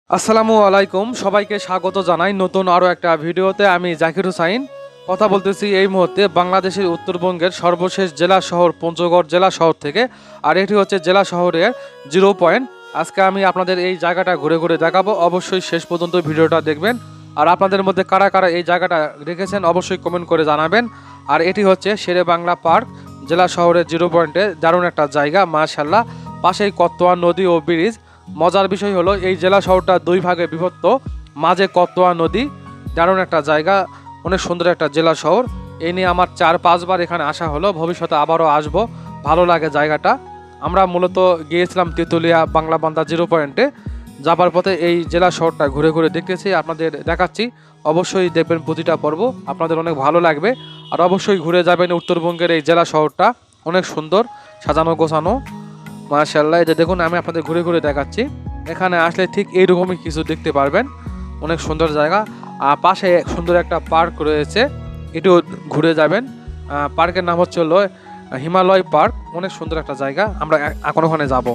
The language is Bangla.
আসসালামু আলাইকুম, সবাইকে স্বাগত জানাই নতুন আরও একটা ভিডিওতে। আমি জাকির হুসাইন কথা বলতেছি এই মুহূর্তে বাংলাদেশের উত্তরবঙ্গের সর্বশেষ জেলা শহর পঞ্চগড় জেলা শহর থেকে। আর এটি হচ্ছে জেলা শহরের জিরো পয়েন্ট। আজকে আমি আপনাদের এই জায়গাটা ঘুরে ঘুরে দেখাবো, অবশ্যই শেষ পর্যন্ত ভিডিওটা দেখবেন। আর আপনাদের মধ্যে কারা কারা এই জায়গাটা রেখেছেন অবশ্যই কমেন্ট করে জানাবেন। আর এটি হচ্ছে শেরে বাংলা পার্ক, জেলা শহরের জিরো পয়েন্টে দারুণ একটা জায়গা মাশাআল্লাহ। পাশেই কতোয়া নদী ও ব্রিজ। মজার বিষয় হলো এই জেলা শহরটা দুই ভাগে বিভক্ত, মাঝে কতোয়া নদী, দারুণ একটা জায়গা, অনেক সুন্দর একটা জেলা শহর। এই নিয়ে আমার 4-5 বার এখানে আসা হলো, ভবিষ্যতে আবারও আসবো, ভালো লাগে জায়গাটা। আমরা মূলত গিয়েছিলাম তেঁতুলিয়া বাংলা বান্দা জিরো পয়েন্টে, যাবার পথে এই জেলা শহরটা ঘুরে ঘুরে দেখতেছি, আপনাদের দেখাচ্ছি। অবশ্যই দেখবেন প্রতিটা পর্ব, আপনাদের অনেক ভালো লাগবে। আর অবশ্যই ঘুরে যাবেন উত্তরবঙ্গের এই জেলা শহরটা, অনেক সুন্দর সাজানো গোছানো মাশাআল্লাহ। এই যে দেখুন, আমি আপনাদের ঘুরে ঘুরে দেখাচ্ছি। এখানে আসলে ঠিক এইরকমই কিছু দেখতে পারবেন, অনেক সুন্দর জায়গা। আর পাশে সুন্দর একটা পার্ক রয়েছে, এটিও ঘুরে যাবেন। পার্কের নাম হচ্ছে হলো হিমালয় পার্ক, অনেক সুন্দর একটা জায়গা, আমরা এখন ওখানে যাব।